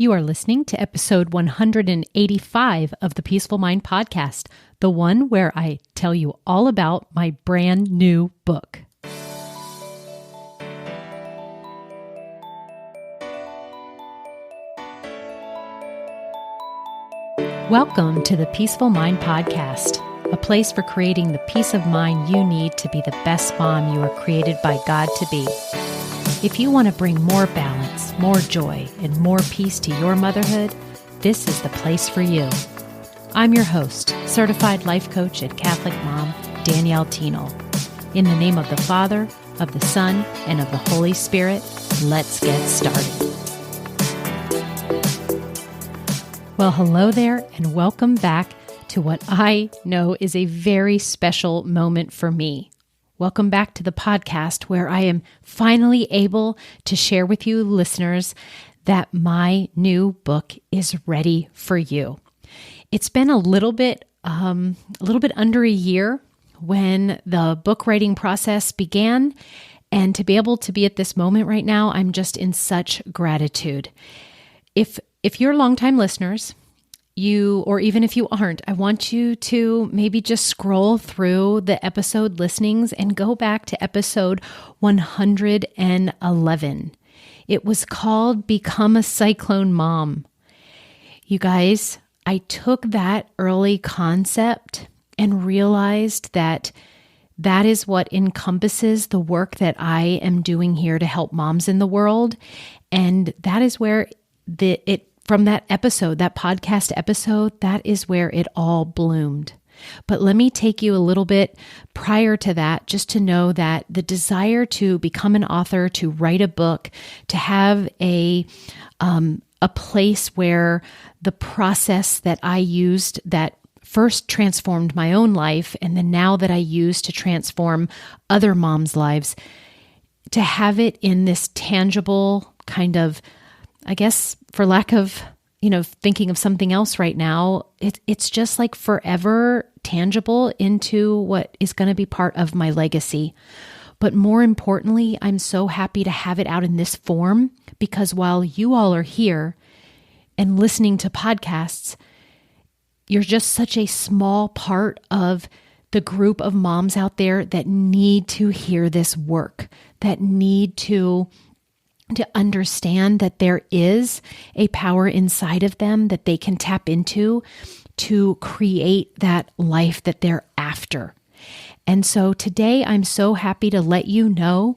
You are listening to episode 185 of the Peaceful Mind podcast, the one where I tell you all about my brand new book. Welcome to the Peaceful Mind podcast, a place for creating the peace of mind you need to be the best mom you are created by God to be. If you want to bring more balance, more joy, and more peace to your motherhood, this is the place for you. I'm your host, certified life coach and Catholic mom, Danielle Tino. In the name of the Father, of the Son, and of the Holy Spirit, let's get started. Well, hello there, and welcome back to what I know is a very special moment for me. Welcome back to the podcast where I am finally able to share with you listeners that my new book is ready for you. It's been a little bit under a year when the book writing process began, and to be able to be at this moment right now, I'm just in such gratitude. If you're longtime listeners, or even if you aren't, I want you to maybe just scroll through the episode listings and go back to episode 111. It was called Become a Cyclone Mom. You guys, I took that early concept and realized that that is what encompasses the work that I am doing here to help moms in the world. And that is where from that episode, that podcast episode, that is where it all bloomed. But let me take you a little bit prior to that, just to know that the desire to become an author, to write a book, to have a place where the process that I used that first transformed my own life, and then now that I use to transform other moms' lives, to have it in this tangible kind of, I guess, for lack of, thinking of something else right now, it's just like forever tangible into what is going to be part of my legacy. But more importantly, I'm so happy to have it out in this form, because while you all are here and listening to podcasts, you're just such a small part of the group of moms out there that need to hear this work, that need to understand that there is a power inside of them that they can tap into to create that life that they're after. And so today I'm so happy to let you know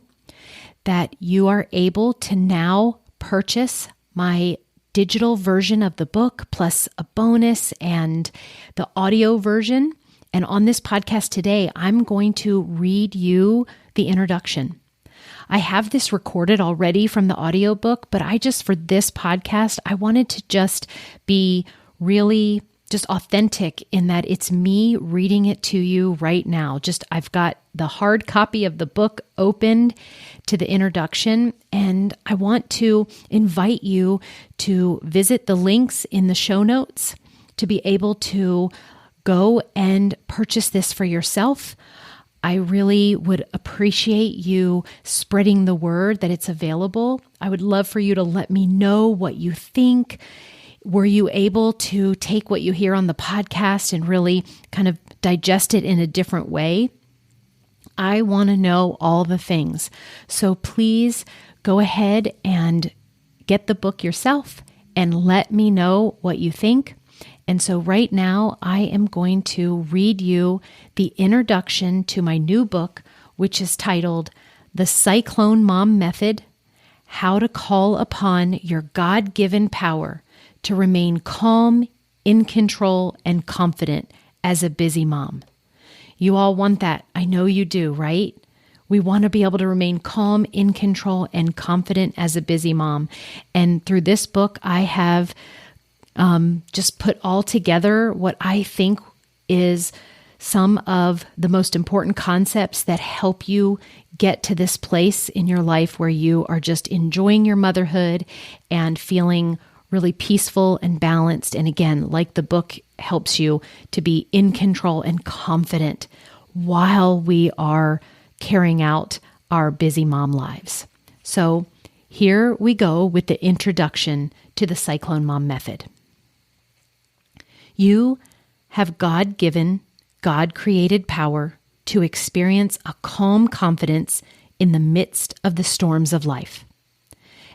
that you are able to now purchase my digital version of the book, plus a bonus and the audio version. And on this podcast today, I'm going to read you the introduction. I have this recorded already from the audiobook, but for this podcast, I wanted to just be really just authentic in that it's me reading it to you right now. I've got the hard copy of the book opened to the introduction, and I want to invite you to visit the links in the show notes to be able to go and purchase this for yourself. I really would appreciate you spreading the word that it's available. I would love for you to let me know what you think. Were you able to take what you hear on the podcast and really kind of digest it in a different way? I want to know all the things. So please go ahead and get the book yourself and let me know what you think. And so right now, I am going to read you the introduction to my new book, which is titled The Cyclone Mom Method: How to Call Upon Your God-Given Power to Remain Calm, in Control, and Confident as a Busy Mom. You all want that. I know you do, right? We want to be able to remain calm, in control, and confident as a busy mom. And through this book, I have just put all together what I think is some of the most important concepts that help you get to this place in your life where you are just enjoying your motherhood and feeling really peaceful and balanced. And again, like the book helps you to be in control and confident while we are carrying out our busy mom lives. So here we go with the introduction to the Cyclone Mom method. You have God-given, God-created power to experience a calm confidence in the midst of the storms of life.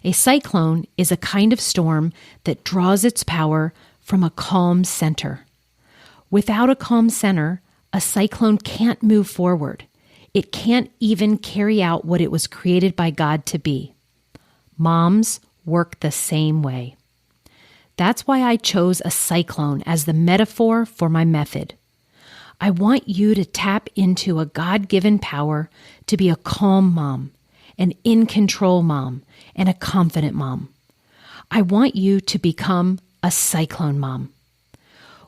A cyclone is a kind of storm that draws its power from a calm center. Without a calm center, a cyclone can't move forward. It can't even carry out what it was created by God to be. Moms work the same way. That's why I chose a cyclone as the metaphor for my method. I want you to tap into a God-given power to be a calm mom, an in-control mom, and a confident mom. I want you to become a cyclone mom.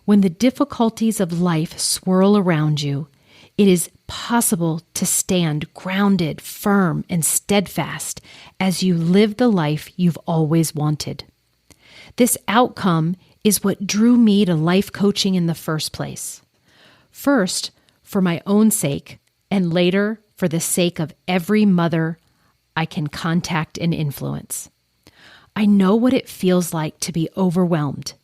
When the difficulties of life swirl around you, it is possible to stand grounded, firm, and steadfast as you live the life you've always wanted. This outcome is what drew me to life coaching in the first place. First, for my own sake, and later for the sake of every mother I can contact and influence. I know what it feels like to be overwhelmed,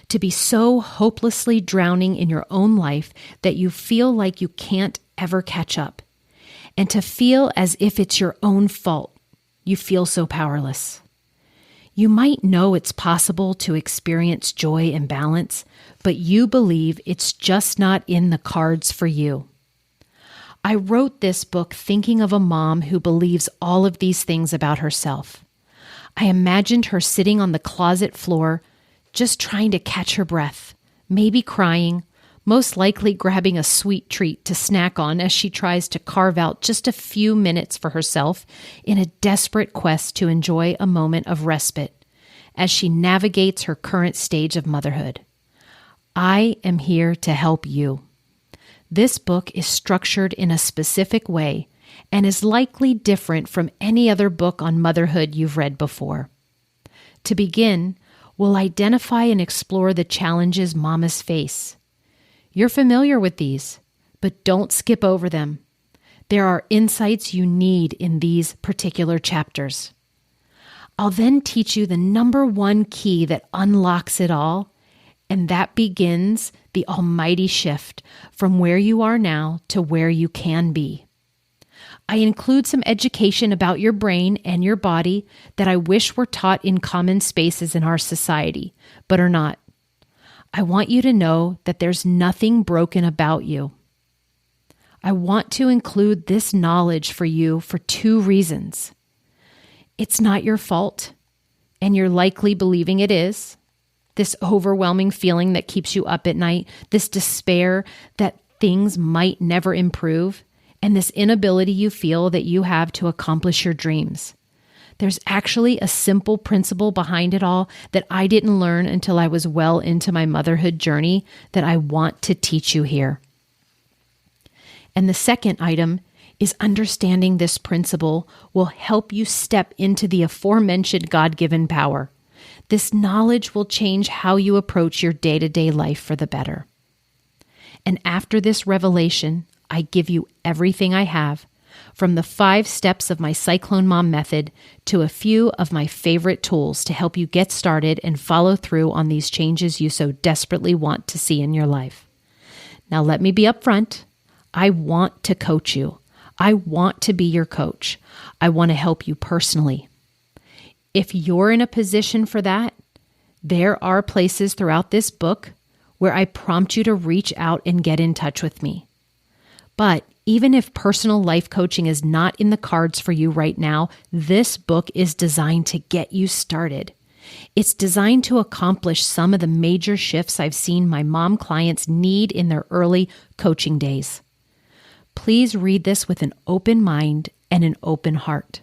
to be so hopelessly drowning in your own life that you feel like you can't ever catch up, and to feel as if it's your own fault. You feel so powerless. You might know it's possible to experience joy and balance, but you believe it's just not in the cards for you. I wrote this book thinking of a mom who believes all of these things about herself. I imagined her sitting on the closet floor, just trying to catch her breath, maybe crying, most likely grabbing a sweet treat to snack on as she tries to carve out just a few minutes for herself in a desperate quest to enjoy a moment of respite as she navigates her current stage of motherhood. I am here to help you. This book is structured in a specific way and is likely different from any other book on motherhood you've read before. To begin, we'll identify and explore the challenges mamas face. You're familiar with these, but don't skip over them. There are insights you need in these particular chapters. I'll then teach you the number one key that unlocks it all, and that begins the almighty shift from where you are now to where you can be. I include some education about your brain and your body that I wish were taught in common spaces in our society, but are not. I want you to know that there's nothing broken about you. I want to include this knowledge for you for two reasons. It's not your fault, and you're likely believing it is. This overwhelming feeling that keeps you up at night, this despair that things might never improve, and this inability you feel that you have to accomplish your dreams. There's actually a simple principle behind it all that I didn't learn until I was well into my motherhood journey that I want to teach you here. And the second item is understanding this principle will help you step into the aforementioned God-given power. This knowledge will change how you approach your day-to-day life for the better. And after this revelation, I give you everything I have, from the 5 steps of my Cyclone Mom method to a few of my favorite tools to help you get started and follow through on these changes you so desperately want to see in your life. Now, let me be upfront. I want to coach you. I want to be your coach. I want to help you personally. If you're in a position for that, there are places throughout this book where I prompt you to reach out and get in touch with me. But even if personal life coaching is not in the cards for you right now, this book is designed to get you started. It's designed to accomplish some of the major shifts I've seen my mom clients need in their early coaching days. Please read this with an open mind and an open heart.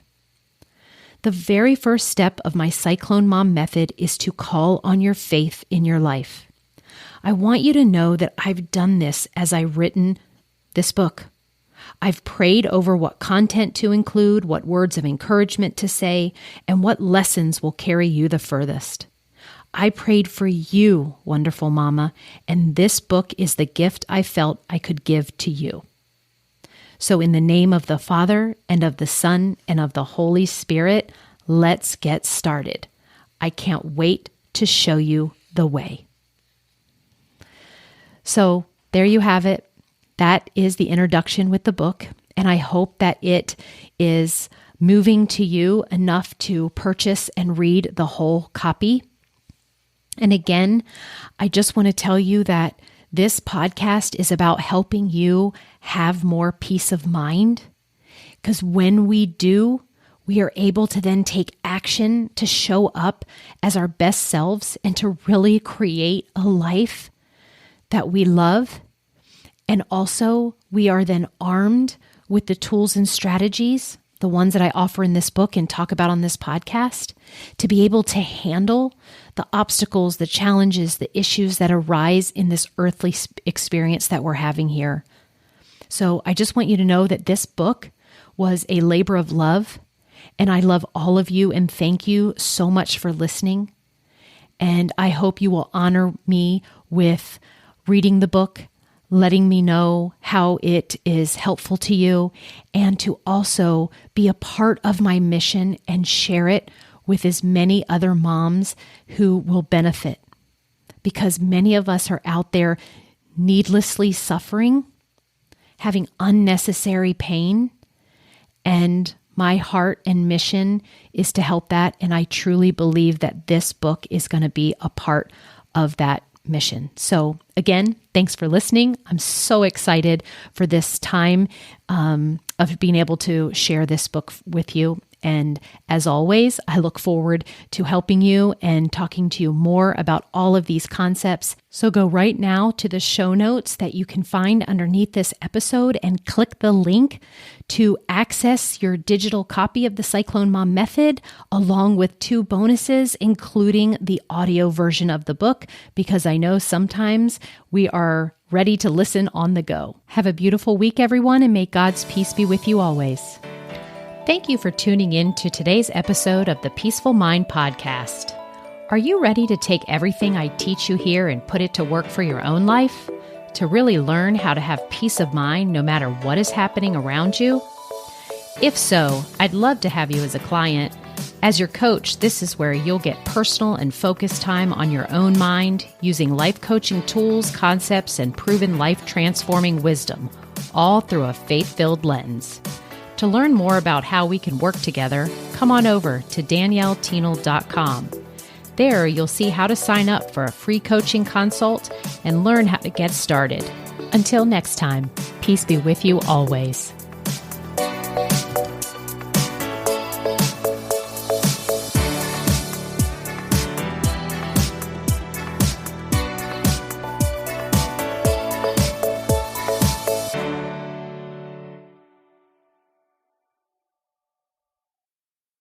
The very first step of my Cyclone Mom method is to call on your faith in your life. I want you to know that I've done this as I've written this book. I've prayed over what content to include, what words of encouragement to say, and what lessons will carry you the furthest. I prayed for you, wonderful mama, and this book is the gift I felt I could give to you. So in the name of the Father, and of the Son, and of the Holy Spirit, let's get started. I can't wait to show you the way. So there you have it. That is the introduction with the book. And I hope that it is moving to you enough to purchase and read the whole copy. And again, I just want to tell you that this podcast is about helping you have more peace of mind. Because when we do, we are able to then take action to show up as our best selves and to really create a life that we love. And also, we are then armed with the tools and strategies, the ones that I offer in this book and talk about on this podcast, to be able to handle the obstacles, the challenges, the issues that arise in this earthly experience that we're having here. So I just want you to know that this book was a labor of love, and I love all of you and thank you so much for listening. And I hope you will honor me with reading the book, letting me know how it is helpful to you, and to also be a part of my mission and share it with as many other moms who will benefit. Because many of us are out there needlessly suffering, having unnecessary pain, and my heart and mission is to help that. And I truly believe that this book is going to be a part of that mission. So again, thanks for listening. I'm so excited for this time of being able to share this book with you. And as always, I look forward to helping you and talking to you more about all of these concepts. So go right now to the show notes that you can find underneath this episode and click the link to access your digital copy of the Cyclone Mom Method, along with 2 bonuses, including the audio version of the book, because I know sometimes we are ready to listen on the go. Have a beautiful week, everyone, and may God's peace be with you always. Thank you for tuning in to today's episode of the Peaceful Mind Podcast. Are you ready to take everything I teach you here and put it to work for your own life? To really learn how to have peace of mind no matter what is happening around you? If so, I'd love to have you as a client. As your coach, this is where you'll get personal and focused time on your own mind using life coaching tools, concepts, and proven life-transforming wisdom, all through a faith-filled lens. To learn more about how we can work together, come on over to danielleteenel.com. There, you'll see how to sign up for a free coaching consult and learn how to get started. Until next time, peace be with you always.